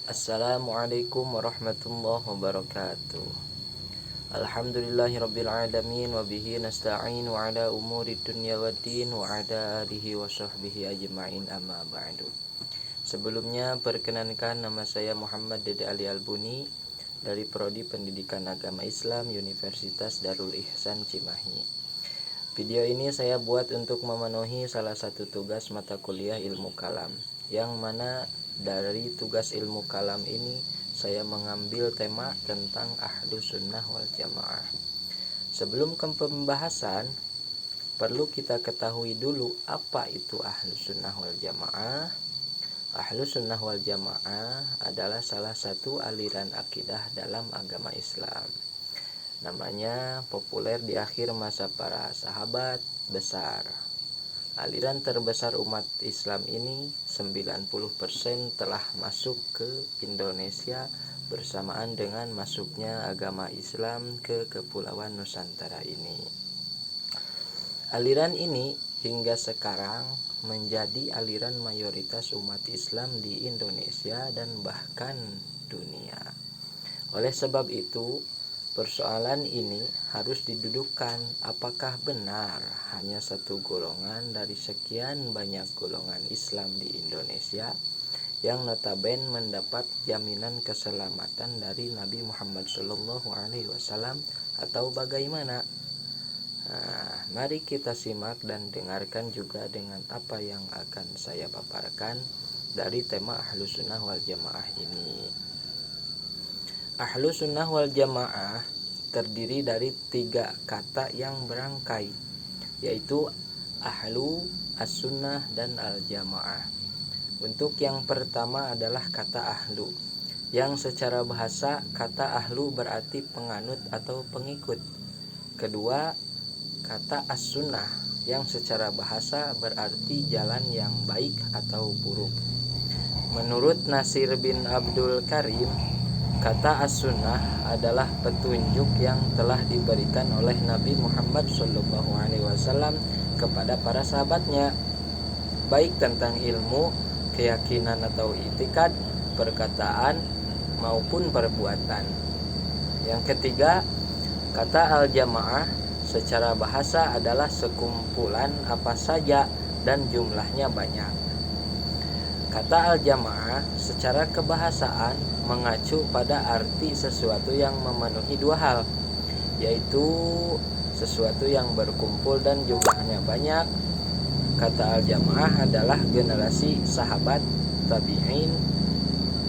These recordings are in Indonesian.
Assalamualaikum warahmatullahi wabarakatuh. Alhamdulillahirabbil alamin wa bihi nasta'in wa ala umuri dunya waddin wa ala alihi wa sahbihi ajma'in amma ba'du. Sebelumnya perkenankan, nama saya Muhammad Dede Ali Albuni dari Prodi Pendidikan Agama Islam Universitas Darul Ihsan Cimahi. Video ini saya buat untuk memenuhi salah satu tugas mata kuliah ilmu kalam, yang mana dari tugas ilmu kalam ini saya mengambil tema tentang Ahlus Sunnah wal Jamaah. Sebelum ke pembahasan, perlu kita ketahui dulu apa itu Ahlus Sunnah wal Jamaah. Ahlus Sunnah wal Jamaah adalah salah satu aliran akidah dalam agama Islam. Namanya populer di akhir masa para sahabat besar. Aliran terbesar umat Islam ini 90% telah masuk ke Indonesia bersamaan dengan masuknya agama Islam ke Kepulauan Nusantara ini. Aliran ini hingga sekarang menjadi aliran mayoritas umat Islam di Indonesia dan bahkan dunia. Oleh sebab itu, persoalan ini harus didudukkan, apakah benar hanya satu golongan dari sekian banyak golongan Islam di Indonesia yang notabene mendapat jaminan keselamatan dari Nabi Muhammad SAW atau bagaimana? Mari kita simak dan dengarkan juga dengan apa yang akan saya paparkan dari tema Ahlus Sunnah wal Jamaah ini. Ahlus Sunnah wal Jamaah terdiri dari 3 kata yang berangkai, yaitu Ahlu, As-Sunnah, dan Al-Jamaah. Untuk yang pertama adalah kata Ahlu, yang secara bahasa kata Ahlu berarti penganut atau pengikut. Kedua, kata As-Sunnah, yang secara bahasa berarti jalan yang baik atau buruk. Menurut Nasir bin Abdul Karim, kata As-Sunnah adalah petunjuk yang telah diberikan oleh Nabi Muhammad SAW kepada para sahabatnya, baik tentang ilmu, keyakinan atau itikad, perkataan maupun perbuatan. Yang ketiga, kata Al-Jamaah secara bahasa adalah sekumpulan apa saja dan jumlahnya banyak. Kata Al-Jamaah secara kebahasaan mengacu pada arti sesuatu yang memenuhi 2 hal, yaitu sesuatu yang berkumpul dan jumlahnya banyak. Kata Al-Jamaah adalah generasi sahabat, tabi'in,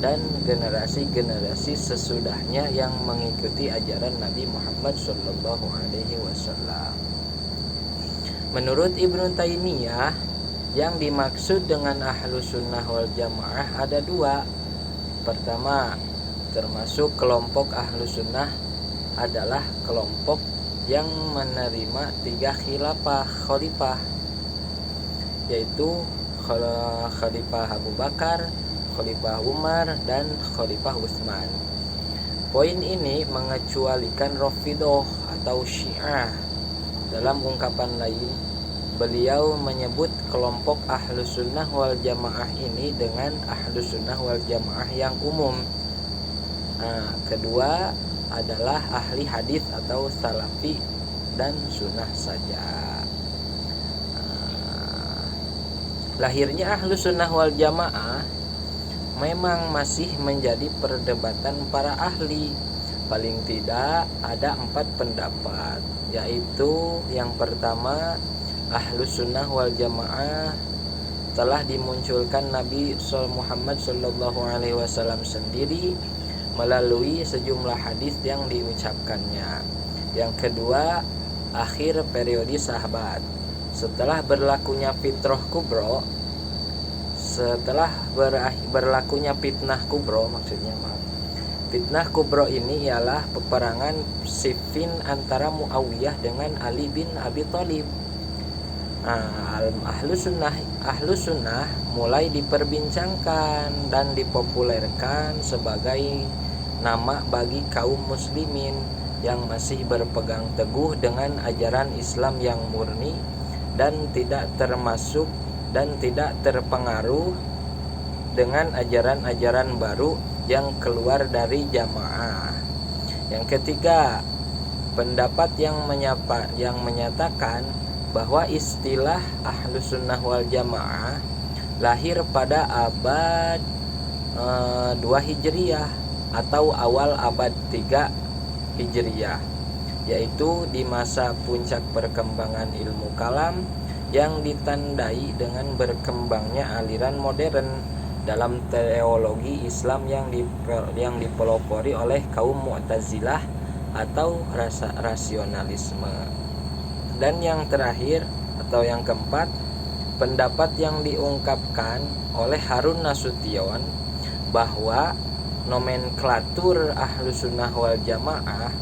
dan generasi-generasi sesudahnya yang mengikuti ajaran Nabi Muhammad SAW. Menurut Ibnu Taimiyah, yang dimaksud dengan Ahlus Sunnah wal Jamaah ada 2. Pertama, termasuk kelompok Ahlus Sunnah adalah kelompok yang menerima 3 khalifah, yaitu Khalifah Abu Bakar, Khalifah Umar, dan Khalifah Utsman. Poin ini mengecualikan Rafidhah atau Syiah. Dalam ungkapan lain, beliau menyebut kelompok Ahlus Sunnah wal Jamaah ini dengan Ahlus Sunnah wal Jamaah yang umum. Kedua adalah ahli hadis atau salafi dan sunnah saja. Lahirnya Ahlus Sunnah wal Jamaah memang masih menjadi perdebatan para ahli. Paling tidak ada 4 pendapat, yaitu yang pertama, Ahlus Sunnah wal Jamaah telah dimunculkan Nabi Muhammad SAW sendiri melalui sejumlah hadis yang diucapkannya. Yang kedua, akhir periode sahabat. Setelah berlakunya fitrah kubro, berlakunya fitnah kubro, fitnah kubro ini ialah peperangan Siffin antara Muawiyah dengan Ali bin Abi Thalib. Ahlus Sunnah mulai diperbincangkan dan dipopulerkan sebagai nama bagi kaum muslimin yang masih berpegang teguh dengan ajaran Islam yang murni dan tidak terpengaruh dengan ajaran-ajaran baru yang keluar dari jamaah. Yang ketiga, pendapat yang menyatakan bahwa istilah Ahlus Sunnah wal Jamaah lahir pada abad 2 Hijriyah atau awal abad 3 Hijriyah, yaitu di masa puncak perkembangan ilmu kalam yang ditandai dengan berkembangnya aliran modern dalam teologi Islam yang dipelopori oleh kaum Mu'tazilah atau rasionalisme. Dan yang terakhir atau yang keempat, pendapat yang diungkapkan oleh Harun Nasution bahwa nomenklatur Ahlus Sunnah wal Jamaah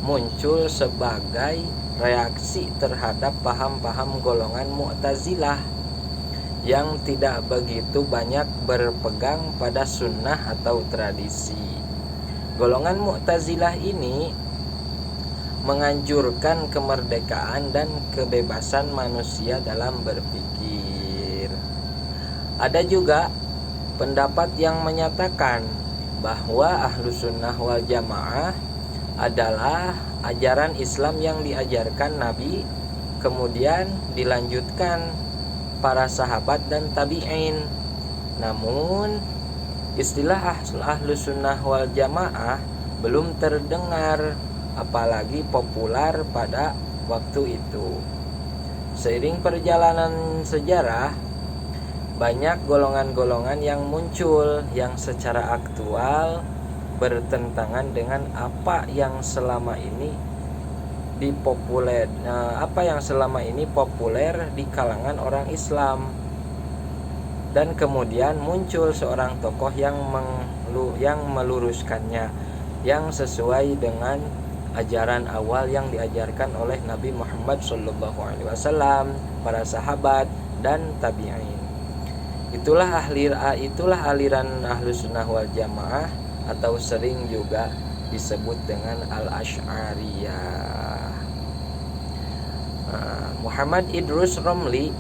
muncul sebagai reaksi terhadap paham-paham golongan Mu'tazilah yang tidak begitu banyak berpegang pada sunnah atau tradisi. Golongan Mu'tazilah ini menganjurkan kemerdekaan dan kebebasan manusia dalam berpikir. Ada juga pendapat yang menyatakan bahwa Ahlus Sunnah wal Jamaah adalah ajaran Islam yang diajarkan Nabi, kemudian dilanjutkan para sahabat dan tabi'in. Namun istilah Ahlus Sunnah wal Jamaah belum terdengar, apalagi populer pada waktu itu. Seiring perjalanan sejarah, banyak golongan-golongan yang muncul yang secara aktual bertentangan dengan apa yang selama ini populer di kalangan orang Islam. Dan kemudian muncul seorang tokoh yang meluruskannya, yang sesuai dengan ajaran awal yang diajarkan oleh Nabi Muhammad SAW, para sahabat dan tabi'in. Itulah aliran Ahlus Sunnah wal Jamaah, atau sering juga disebut dengan Al-Asy'ariyah. Muhammad Idrus Romli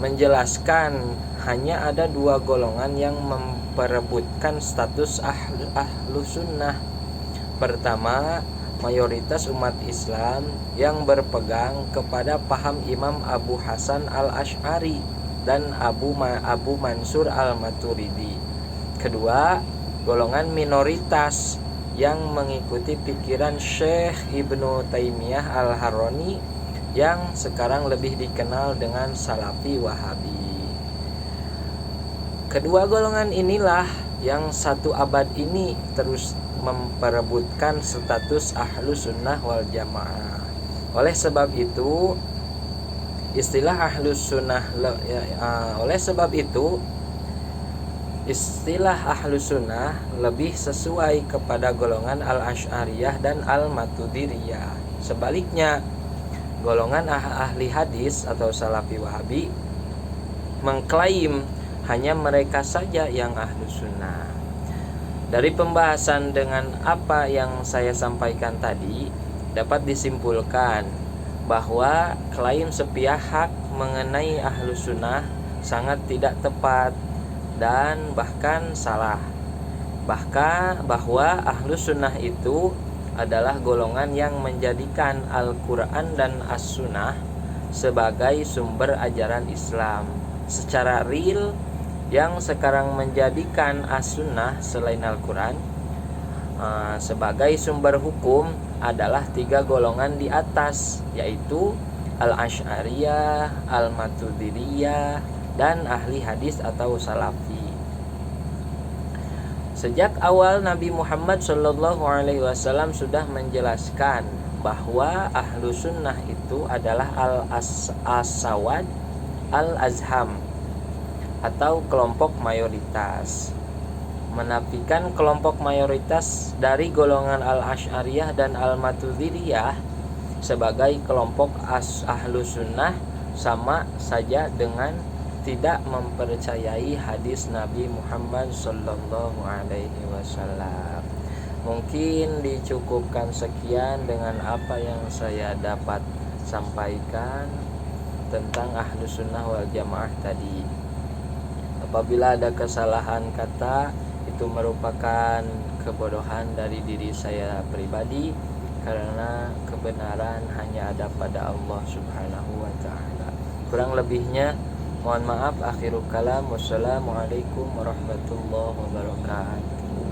menjelaskan hanya ada 2 golongan yang memperebutkan status Ahlus Sunnah. Pertama, mayoritas umat Islam yang berpegang kepada paham Imam Abu Hasan al-Asy'ari dan Abu Mansur al-Maturidi. Kedua, golongan minoritas yang mengikuti pikiran Syekh Ibnu Taimiyah al-Harrani yang sekarang lebih dikenal dengan Salafi Wahabi. Kedua golongan inilah yang satu abad ini terus memperebutkan status Ahlus Sunnah wal Jamaah. Oleh sebab itu, istilah Ahlus Sunnah lebih sesuai kepada golongan Al-Asy'ariyah dan Al-Maturidiyah. Sebaliknya, golongan ahli hadis atau Salafi Wahabi mengklaim hanya mereka saja yang Ahlus Sunnah. Dari pembahasan dengan apa yang saya sampaikan tadi, dapat disimpulkan bahwa klaim sepihak mengenai Ahlus Sunnah sangat tidak tepat dan bahkan salah. Bahwa Ahlus Sunnah itu adalah golongan yang menjadikan Al-Quran dan As-Sunnah sebagai sumber ajaran Islam secara real, yang sekarang menjadikan As-Sunnah selain Al-Quran sebagai sumber hukum adalah 3 golongan di atas, yaitu Al-Asy'ariyah, Al-Maturidiyah, dan ahli hadis atau Salafi. Sejak awal Nabi Muhammad SAW sudah menjelaskan bahwa Ahlus Sunnah itu adalah Al-Asawad Al-Azham atau kelompok mayoritas, menafikan kelompok mayoritas dari golongan Al-Asy'ariyah dan Al-Maturidiyah sebagai kelompok Ahlus Sunnah sama saja dengan tidak mempercayai hadis Nabi Muhammad SAW. Mungkin dicukupkan sekian dengan apa yang saya dapat sampaikan tentang Ahlus Sunnah wal Jamaah tadi. Apabila ada kesalahan kata, itu merupakan kebodohan dari diri saya pribadi, karena kebenaran hanya ada pada Allah Subhanahu wa taala. Kurang lebihnya mohon maaf. Akhirul kalam. Wassalamualaikum warahmatullahi wabarakatuh.